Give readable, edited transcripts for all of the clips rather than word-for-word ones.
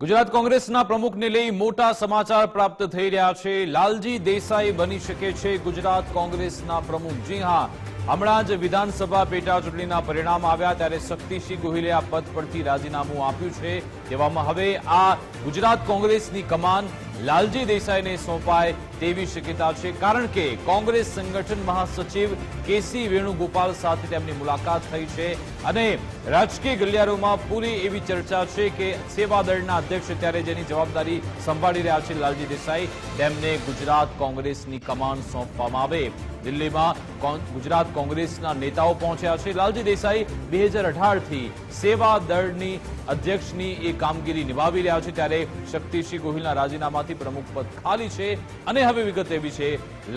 ગુજરાત કોંગ્રેસના પ્રમુખને લઈ મોટા સમાચાર પ્રાપ્ત થઈ રહ્યા છે। લાલજી દેસાઈ બની શકે છે ગુજરાત કોંગ્રેસના પ્રમુખ। જી હા, હમણાં જ વિધાનસભા પેટા ચૂંટણીના પરિણામ આવ્યા ત્યારે શક્તિસિંહ ગોહિલે આ પદ પરથી રાજીનામું આપ્યું છે। તેવામાં હવે આ ગુજરાત કોંગ્રેસની કમાન લાલજી દેસાઈને સોંપાય તેવી શક્યતા છે, કારણ કે કોંગ્રેસ સંગઠન મહાસચિવ કેસી વેણુગોપાલ સાથે તેમની મુલાકાત થઈ છે અને રાજકીય ગલિયારોમાં પૂરી એવી ચર્ચા છે કે સેવાદળના અધ્યક્ષ ત્યારે જેની જવાબદારી સંભાળી રહ્યા છે લાલજી દેસાઈ, તેમને ગુજરાત કોંગ્રેસની કમાન સોંપવામાં આવે। દિલ્હીમાં ગુજરાત કોંગ્રેસના નેતાઓ પહોંચ્યા છે। લાલજી દેસાઈ 2018થી સેવાદળની અધ્યક્ષની એ કામગીરી નિભાવી રહ્યા છે ત્યારે શક્તિસિંહ ગોહિલના રાજીનામાથી પ્રમુખ પદ ખાલી છે અને હવે વિગત એવી છે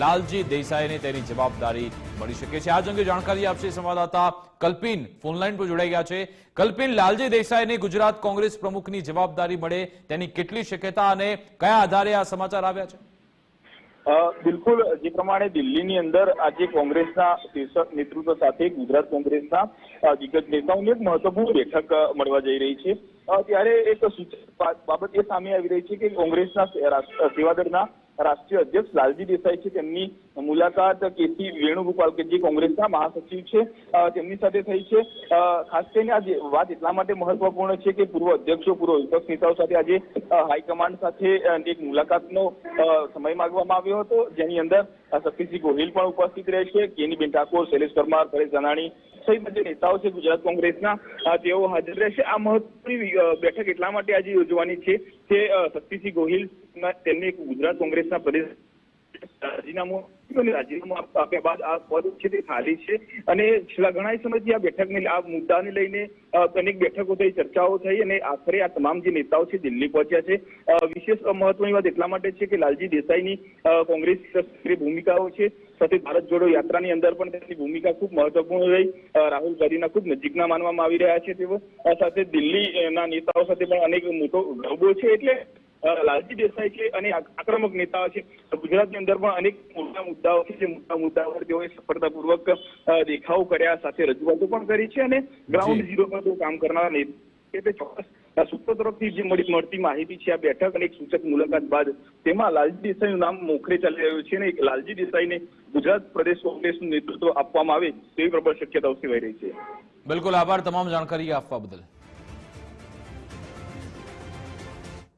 લાલજી દેસાઈને તેની જવાબદારી મળી શકે છે। આજ અંગે જાણકારી આપશે સંવાદદાતા કલ્પિન ફોનલાઈન પર જોડાઈ ગયા છે। કલ્પિન, લાલજી દેસાઈને ગુજરાત કોંગ્રેસ પ્રમુખની જવાબદારી મળે તેની કેટલી શક્યતા અને કયા આધારે આ સમાચાર આવ્યા છે? બિલકુલ, જે પ્રમાણે દિલ્હીની અંદર આજે કોંગ્રેસના શીર્ષક નેતૃત્વ સાથે ગુજરાત કોંગ્રેસના દિગ્ગજ નેતાઓની એક મહત્વપૂર્ણ બેઠક મળવા જઈ રહી છે, ત્યારે એક સૂચક બાબત એ સામે આવી રહી છે કે કોંગ્રેસના સેવાદળના રાષ્ટ્રીય અધ્યક્ષ લાલજી દેસાઈ છે, તેમની મુલાકાત કેસી વેણુગોપાલ કે જે કોંગ્રેસના મહાસચિવ છે તેમની સાથે થઈ છે। ખાસ કરીને આ વાત એટલા માટે મહત્વપૂર્ણ છે કે પૂર્વ અધ્યક્ષો, પૂર્વ વિપક્ષ નેતાઓ સાથે આજે હાઈકમાન્ડ સાથે એક મુલાકાતનો સમય માંગવામાં આવ્યો હતો, જેની અંદર શક્તિસિંહ ગોહિલ પણ ઉપસ્થિત રહેશે, કેનીબેન ઠાકોર, શૈલેષ પરમાર, પરેશ ધાનાણી સહિત જે નેતાઓ છે ગુજરાત કોંગ્રેસના તેઓ હાજર રહેશે। આ મહત્વની બેઠક એટલા માટે આજે યોજવાની છે કે શક્તિસિંહ ગોહિલ તેમને ગુજરાત કોંગ્રેસના પ્રદેશ રાજીનામું આપ્યા બાદ આ પદ છે તે ખાલી છે અને છેલ્લા ઘણા સમયથી આ બેઠકને, આ મુદ્દાને લઈને અનેક બેઠકો થઈ, ચર્ચાઓ થઈ અને આખરે આ તમામ જે નેતાઓ છે દિલ્હી પહોંચ્યા છે। વિશેષ મહત્વની વાત એટલા માટે છે કે લાલજી દેસાઈની કોંગ્રેસ ભૂમિકાઓ છે, સાથે ભારત જોડો યાત્રાની અંદર પણ તેમની ભૂમિકા ખૂબ મહત્વપૂર્ણ રહી। રાહુલ ગાંધીના ખૂબ નજીકના માનવામાં આવી રહ્યા છે તેઓ, સાથે દિલ્હીના નેતાઓ સાથે પણ અનેક મોટો ગરબો છે, એટલે લાલજી દેસાઈ છે અને આક્રમક નેતાઓ છે। ગુજરાતની અંદર પણ અનેક મોટા મુદ્દાઓ છે, જે મોટા મુદ્દાઓ પર તેઓએ સફળતાપૂર્વક દેખાવ કર્યા, સાથે રજૂઆતો પણ કરી છે અને ગ્રાઉન્ડ ઝીરો પર તેઓ કામ કરનારા નેતા ચોક્કસ સૂત્રો તરફથી જે મળતી માહિતી છે, આ બેઠક અને એક સૂચક મુલાકાત બાદ તેમાં લાલજી દેસાઈનું નામ મોખરે ચાલી રહ્યું છે અને લાલજી દેસાઈને ગુજરાત પ્રદેશ કોંગ્રેસનું નેતૃત્વ આપવામાં આવે તેવી પ્રબળ શક્યતાઓ સેવાઈ રહી છે। બિલકુલ, આભાર તમામ જાણકારી આપવા બદલ।